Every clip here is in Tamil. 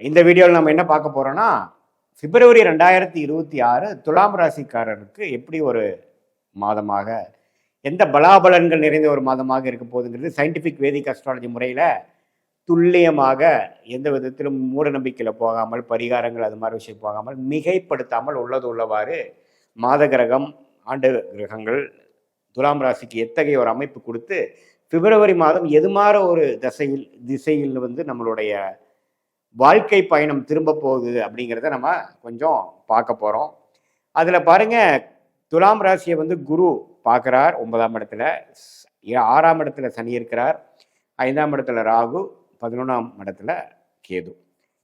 இந்த வீடியோவில் நம்ம என்ன பார்க்க போறோம்னா, பிப்ரவரி 2026 துலாம் ராசிக்காரருக்கு எப்படி ஒரு மாதமாக, எந்த பலாபலன்கள் நிறைந்த ஒரு மாதமாக இருக்க போகுதுங்கிறது சயின்டிஃபிக் வேதிக் அஸ்ட்ராலஜி முறையில் துல்லியமாக எந்த விதத்திலும் மூட நம்பிக்கையில் போகாமல், பரிகாரங்கள் அது மாதிரி விஷயம் போகாமல், மிகைப்படுத்தாமல் உள்ளது உள்ளவாறு மாத கிரகம், ஆண்டு கிரகங்கள் துலாம் ராசிக்கு எத்தகைய ஒரு அமைப்பு கொடுத்து பிப்ரவரி மாதம் எது மாதிரி ஒரு திசையில் வந்து நம்மளுடைய வாழ்க்கை பயணம் திரும்ப போகுது அப்படிங்கிறத நம்ம கொஞ்சம் பார்க்க போகிறோம். அதில் பாருங்க, துலாம் ராசியை வந்து குரு பார்க்குறார் 9ஆம் இடத்துல, 6ஆம் இடத்துல சனி இருக்கிறார், 5ஆம் இடத்துல ராகு, 11ஆம் இடத்துல கேது.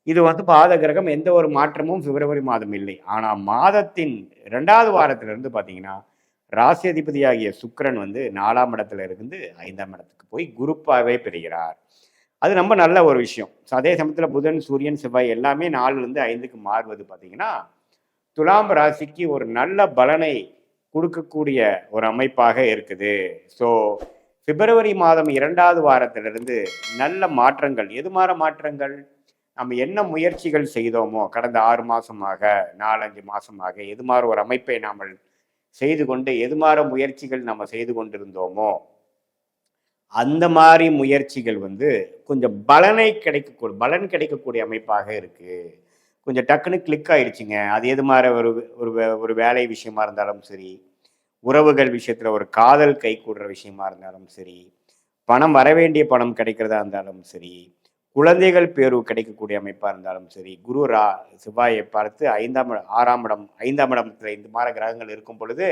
இது வந்து பாத கிரகம், எந்த ஒரு மாற்றமும் பிப்ரவரி மாதம் இல்லை. ஆனால் மாதத்தின் 2வது வாரத்திலிருந்து பார்த்தீங்கன்னா ராசி அதிபதியாகிய சுக்கிரன் வந்து 4ஆம் இடத்துல இருந்து 5ஆம் இடத்துக்கு போய் குருப்பாவே பெறுகிறார். அது ரொம்ப நல்ல ஒரு விஷயம். அதே சமயத்தில் புதன், சூரியன், செவ்வாய் எல்லாமே 4லேருந்து 5க்கு மாறுவது பார்த்தீங்கன்னா துலாம் ராசிக்கு ஒரு நல்ல பலனை கொடுக்கக்கூடிய ஒரு அமைப்பாக இருக்குது. ஸோ பிப்ரவரி மாதம் 2வது வாரத்திலிருந்து நல்ல மாற்றங்கள், எது மாற மாற்றங்கள், நம்ம என்ன முயற்சிகள் செய்தோமோ கடந்த 6 மாதமாக, 4-5 மாதமாக எது மாற ஒரு அமைப்பை நாம் செய்து கொண்டு, எது மாற முயற்சிகள் நம்ம செய்து கொண்டிருந்தோமோ அந்த மாதிரி முயற்சிகள் வந்து கொஞ்சம் பலன் கிடைக்கக்கூடிய அமைப்பாக இருக்கு. கொஞ்சம் டக்குன்னு கிளிக் ஆயிடுச்சுங்க. அது எது மாதிரி ஒரு வேலை விஷயமா இருந்தாலும் சரி, உறவுகள் விஷயத்துல ஒரு காதல் கை கூடுற விஷயமா இருந்தாலும் சரி, பணம் வரவேண்டிய பணம் கிடைக்கிறதா இருந்தாலும் சரி, குழந்தைகள் பேரு கிடைக்கக்கூடிய அமைப்பா இருந்தாலும் சரி, குரு செவ்வாயை பார்த்து 6ஆம் இடம் 5ஆம் இடத்துல இந்த மாதிரி கிரகங்கள் இருக்கும் பொழுது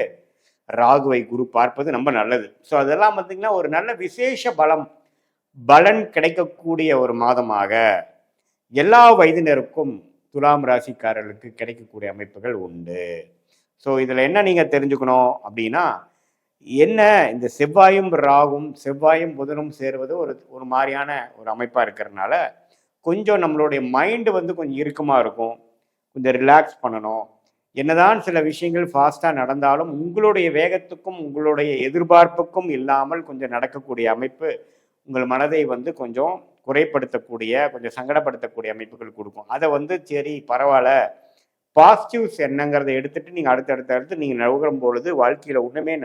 ராகுவை குரு பார்ப்பது ரொம்ப நல்லது. ஸோ அதெல்லாம் பார்த்தீங்கன்னா ஒரு நல்ல விசேஷ பலன் கிடைக்கக்கூடிய ஒரு மாதமாக எல்லா வயதினருக்கும் துலாம் ராசிக்காரர்களுக்கு கிடைக்கக்கூடிய அமைப்புகள் உண்டு. ஸோ இதில் என்ன நீங்கள் தெரிஞ்சுக்கணும் அப்படின்னா, என்ன இந்த செவ்வாயும் ராகும், செவ்வாயும் புதனும் சேருவது ஒரு மாதிரியான ஒரு அமைப்பாக இருக்கிறதுனால கொஞ்சம் நம்மளுடைய மைண்டு வந்து கொஞ்சம் இறுக்கமாக இருக்கும், கொஞ்சம் ரிலாக்ஸ் பண்ணணும். என்னதான் சில விஷயங்கள் ஃபாஸ்ட்டாக நடந்தாலும் உங்களுடைய வேகத்துக்கும் உங்களுடைய எதிர்பார்ப்புக்கும் இல்லாமல் கொஞ்சம் நடக்கக்கூடிய அமைப்பு உங்கள் மனதை வந்து கொஞ்சம் குறைப்படுத்தக்கூடிய, கொஞ்சம் சங்கடப்படுத்தக்கூடிய அமைப்புகள் கொடுக்கும். அதை வந்து சரி பரவாயில்ல, பாசிட்டிவ்ஸ் என்னங்கிறத எடுத்துட்டு நீங்கள் அடுத்து நீங்கள் நகரும் பொழுது வாழ்க்கையில் ஒன்றுமே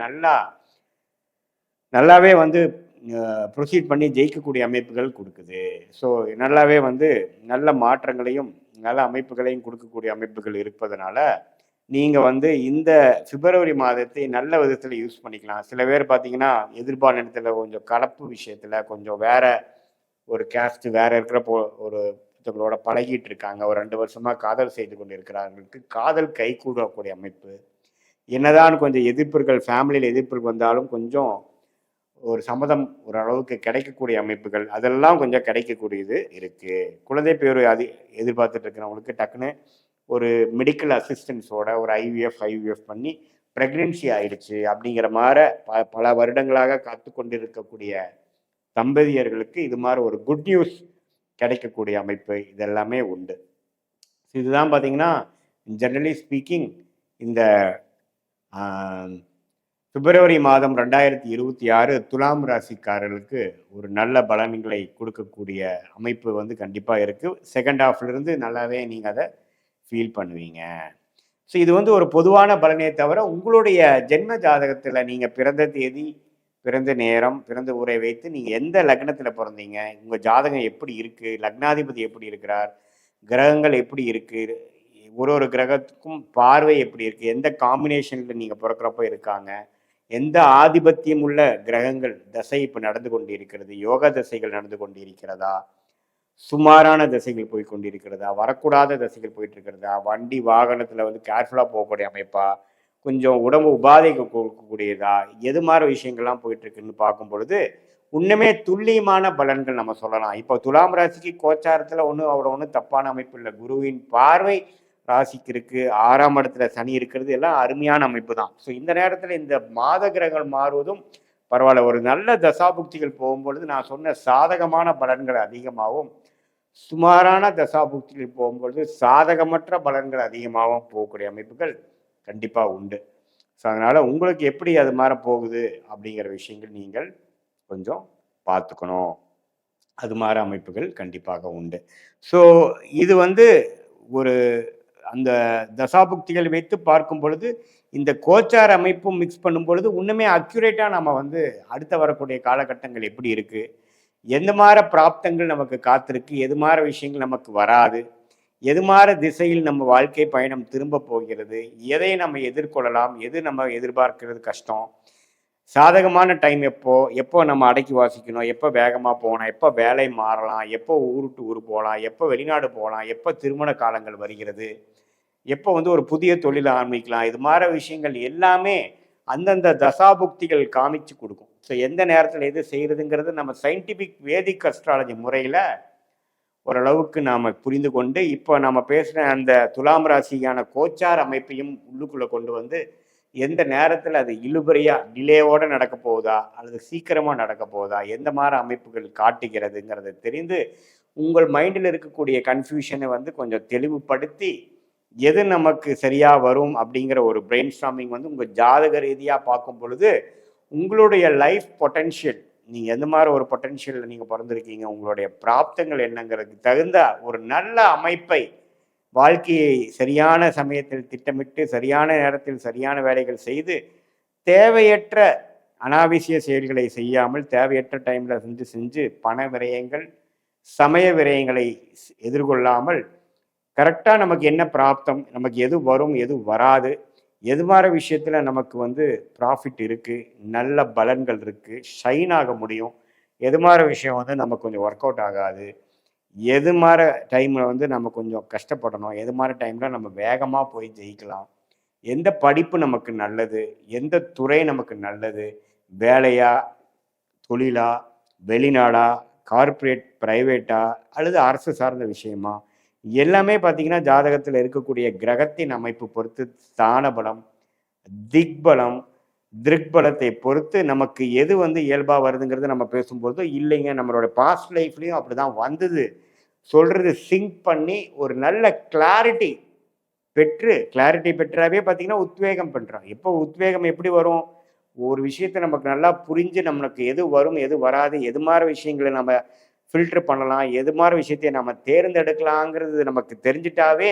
நல்லாவே வந்து ப்ரொசீட் பண்ணி ஜெயிக்கக்கூடிய அமைப்புகள் கொடுக்குது. ஸோ நல்லாவே வந்து நல்ல மாற்றங்களையும் நல்ல அமைப்புகளையும் கொடுக்கக்கூடிய அமைப்புகள் இருப்பதனால நீங்கள் வந்து இந்த பிப்ரவரி மாதத்தை நல்ல விதத்தில் யூஸ் பண்ணிக்கலாம். சில பேர் பார்த்தீங்கன்னா எதிர்பாலினத்தில் கொஞ்சம் கலப்பு விஷயத்தில் கொஞ்சம் வேற ஒரு கேஸ்ட் வேற இருக்கிற ஒரு புத்தகங்களோட பழகிட்டு இருக்காங்க, ஒரு 2 வருஷமாக காதல் செய்து கொண்டு இருக்கிறார்களுக்கு காதல் கை கூடக்கூடிய அமைப்பு. என்னதான் கொஞ்சம் எதிர்ப்புகள், ஃபேமிலியில் எதிர்ப்புகள் வந்தாலும் கொஞ்சம் ஒரு சம்மதம் ஒரு அளவுக்கு கிடைக்கக்கூடிய அமைப்புகள் அதெல்லாம் கொஞ்சம் கிடைக்கக்கூடியது இருக்குது. குழந்தை பேர் எதிர்பார்த்துட்டு இருக்கிறவங்களுக்கு டக்குன்னு ஒரு மெடிக்கல் அசிஸ்டன்ஸோட ஒரு ஐவிஎஃப் பண்ணி ப்ரெக்னென்சி ஆயிடுச்சு அப்படிங்கிற மாதிரி பல வருடங்களாக காத்து கொண்டு இருக்கக்கூடிய தம்பதியர்களுக்கு இது மாதிரி ஒரு குட் நியூஸ் கிடைக்கக்கூடிய அமைப்பு இதெல்லாமே உண்டு. இதுதான் பார்த்தீங்கன்னா ஜெனரலி ஸ்பீக்கிங் இந்த பிப்ரவரி மாதம் 2026 துலாம் ராசிக்காரர்களுக்கு ஒரு நல்ல பலன்களை கொடுக்கக்கூடிய அமைப்பு வந்து கண்டிப்பாக இருக்குது. செகண்ட் ஹாஃப்லேருந்து நல்லாவே நீங்கள் அதை ஃபீல் பண்ணுவீங்க. ஸோ இது வந்து ஒரு பொதுவான பலனே தவிர உங்களுடைய ஜென்ம ஜாதகத்தில் நீங்கள் பிறந்த தேதி, பிறந்த நேரம், பிறந்த ஊரை வைத்து நீங்கள் எந்த லக்னத்தில் பிறந்தீங்க, உங்கள் ஜாதகம் எப்படி இருக்குது, லக்னாதிபதி எப்படி இருக்கிறார், கிரகங்கள் எப்படி இருக்குது, ஒரு கிரகத்துக்கும் பார்வை எப்படி இருக்குது, எந்த காம்பினேஷனில் நீங்கள் பிறக்கிறப்ப இருக்காங்க, எந்த ஆதிபத்தியம் உள்ள கிரகங்கள் தசை இப்போ நடந்து கொண்டு இருக்கிறது, யோக தசைகள் நடந்து கொண்டு இருக்கிறதா, சுமாரான திசைகள் போய் கொண்டிருக்கிறதா, வரக்கூடாத திசைகள் போயிட்டு இருக்கிறதா, வண்டி வாகனத்தில் வந்து கேர்ஃபுல்லாக போகக்கூடிய அமைப்பா, கொஞ்சம் உடம்பு உபாதைக்கு கொடுக்கக்கூடியதா, எது மாதிரி விஷயங்கள்லாம் போயிட்டு இருக்குன்னு பார்க்கும் பொழுது இன்னுமே துல்லியமான பலன்கள் நம்ம சொல்லலாம். இப்போ துலாம் ராசிக்கு கோச்சாரத்தில் ஒன்றும் தப்பான அமைப்பு இல்லை. குருவின் பார்வை ராசிக்கு இருக்கு, 6ஆம் இடத்துல சனி இருக்கிறது, எல்லாம் அருமையான அமைப்பு தான். ஸோ இந்த நேரத்தில் இந்த மாத கிரகங்கள் மாறுவதும் பரவாயில்ல. ஒரு நல்ல தசாபுக்திகள் போகும்பொழுது நான் சொன்ன சாதகமான பலன்கள் அதிகமாகவும், சுமாரான தசாபுக்திகள் போகும்பொழுது சாதகமற்ற பலன்கள் அதிகமாகவும் போகக்கூடிய அமைப்புகள் கண்டிப்பாக உண்டு. ஸோ அதனால் உங்களுக்கு எப்படி அது மாதிரி போகுது அப்படிங்கிற விஷயங்கள் நீங்கள் கொஞ்சம் பார்த்துக்கணும். அது மாதிரி அமைப்புகள் கண்டிப்பாக உண்டு. ஸோ இது வந்து ஒரு அந்த தசாபுக்திகள் வைத்து பார்க்கும் பொழுது இந்த கோச்சார் அமைப்பும் மிக்ஸ் பண்ணும் பொழுது இன்னுமே அக்யூரேட்டாக நம்ம வந்து அடுத்த வரக்கூடிய காலகட்டங்கள் எப்படி இருக்குது, எந்த மாதிரி பிராப்தங்கள் நமக்கு காத்திருக்கு, எது மாதிரி விஷயங்கள் நமக்கு வராது, எது மாதிரி திசையில் நம்ம வாழ்க்கை பயணம் திரும்ப போகிறது, எதை நம்ம எதிர்கொள்ளலாம், எது நம்ம எதிர்பார்க்கிறது கஷ்டம், சாதகமான டைம் எப்போ எப்போ நம்ம அடக்கி வாசிக்கணும், எப்போ வேகமாக போகணும், எப்போ வேலை மாறலாம், எப்போ ஊர் டு ஊர் போகலாம், எப்போ வெளிநாடு போகலாம், எப்போ திருமண காலங்கள் வருகிறது, எப்போ வந்து ஒரு புதிய தொழில் ஆரம்பிக்கலாம், இது மாதிரி விஷயங்கள் எல்லாமே அந்தந்த தசாபுக்திகள் காமிச்சு கொடுக்கும். ஸோ எந்த நேரத்தில் எது செய்கிறதுங்கிறது நம்ம சயின்டிஃபிக் வேதிக் அஸ்ட்ராலஜி முறையில் ஓரளவுக்கு நாம் புரிந்து கொண்டு இப்போ நம்ம பேசுகிற அந்த துலாம் ராசியான கோச்சார் அமைப்பையும் உள்ளுக்குள்ளே கொண்டு வந்து எந்த நேரத்தில் அது இழுபறியாக டிலேவோடு நடக்க போகுதா அல்லது சீக்கிரமாக நடக்க போகுதா, எந்த மாதிரி அமைப்புகள் காட்டுகிறதுங்கிறத தெரிந்து உங்கள் மைண்டில் இருக்கக்கூடிய கன்ஃபியூஷனை வந்து கொஞ்சம் தெளிவுபடுத்தி எது நமக்கு சரியாக வரும் அப்படிங்கிற ஒரு பிரெயின் ஸ்டாமிங் வந்து உங்கள் ஜாதக ரீதியாக பார்க்கும் பொழுது உங்களுடைய லைஃப் பொட்டென்ஷியல், நீங்கள் எந்த மாதிரி ஒரு பொட்டென்ஷியலில் நீங்கள் பிறந்திருக்கீங்க, உங்களுடைய பிராப்தங்கள் என்னங்கிறதுக்கு தகுந்த ஒரு நல்ல அமைப்பை வாழ்க்கையை சரியான சமயத்தில் திட்டமிட்டு சரியான நேரத்தில் சரியான வேலைகள் செய்து தேவையற்ற அனாவசிய செயல்களை செய்யாமல் தேவையற்ற டைமில் செஞ்சு பண விரயங்கள் சமய விரயங்களை எதிர்கொள்ளாமல் கரெக்டாக நமக்கு என்ன பிராப்தம், நமக்கு எது வரும் எது வராது, எது மாதிரி விஷயத்தில் நமக்கு வந்து ப்ராஃபிட் இருக்குது, நல்ல பலன்கள் இருக்குது, ஷைன் ஆக முடியும், எது மாதிரி விஷயம் வந்து நமக்கு கொஞ்சம் ஒர்க் அவுட் ஆகாது, எது மாதிரி டைமில் வந்து நம்ம கொஞ்சம் கஷ்டப்படணும், எது மாதிரி டைமில் நம்ம வேகமாக போய் ஜெயிக்கலாம், எந்த படிப்பு நமக்கு நல்லது, எந்த துறை நமக்கு நல்லது, வேலையா தொழிலா வெளிநாடா கார்ப்பரேட் ப்ரைவேட்டா அல்லது அரசு சார்ந்த விஷயமா, எல்லாமே பார்த்தீங்கன்னா ஜாதகத்தில் இருக்கக்கூடிய கிரகத்தின் அமைப்பு பொறுத்து ஸ்தான பலம் திக்பலம் திருக்பலத்தை பொறுத்து நமக்கு எது வந்து இயல்பாக வருதுங்கிறது நம்ம பேசும்போது இல்லைங்க நம்மளோட பாஸ்ட் லைஃப்லையும் அப்படி தான் வந்தது சொல்கிறது சிங்க் பண்ணி ஒரு நல்ல கிளாரிட்டி பெற்றாவே பார்த்தீங்கன்னா உத்வேகம் பண்ணுறோம். எப்போ உத்வேகம் எப்படி வரும், ஒரு விஷயத்தை நமக்கு நல்லா புரிஞ்சு நம்மளுக்கு எது வரும் எது வராது, எது மாதிரி விஷயங்களை நம்ம ஃபில்டர் பண்ணலாம், எது மாதிரி விஷயத்தையும் நம்ம தேர்ந்தெடுக்கலாங்கிறது நமக்கு தெரிஞ்சிட்டாவே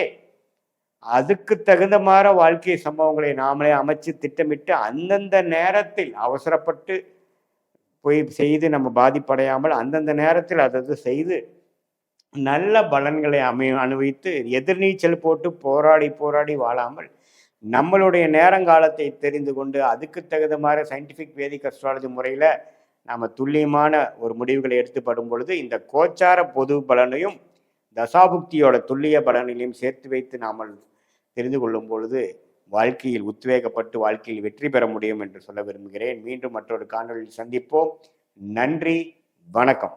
அதுக்கு தகுந்த மாதிரி வாழ்க்கை சம்பவங்களை நாமளே அமைச்சு திட்டமிட்டு அந்தந்த நேரத்தில் அவசரப்பட்டு போய் செய்து நம்ம பாதிப்படையாமல் அந்தந்த நேரத்தில் அதை செய்து நல்ல பலன்களை அனுபவித்து எதிர்நீச்சல் போட்டு போராடி வாழாமல் நம்மளுடைய நேரங்காலத்தை தெரிந்து கொண்டு அதுக்கு தகுந்த மாதிரி சயின்டிஃபிக் வேதிக் அஸ்ட்ராலஜி முறையில் நாம் துல்லியமான ஒரு முடிவுகளை எடுத்துப்படும் பொழுது இந்த கோச்சார பொது பலனையும் தசாபுக்தியோட துல்லிய பலனையும் சேர்த்து வைத்து நாம் தெரிந்து கொள்ளும் பொழுது வாழ்க்கையில் உத்வேகப்பட்டு வாழ்க்கையில் வெற்றி பெற முடியும் என்று சொல்ல விரும்புகிறேன். மீண்டும் மற்றொரு காணொலியில் சந்திப்போம். நன்றி, வணக்கம்.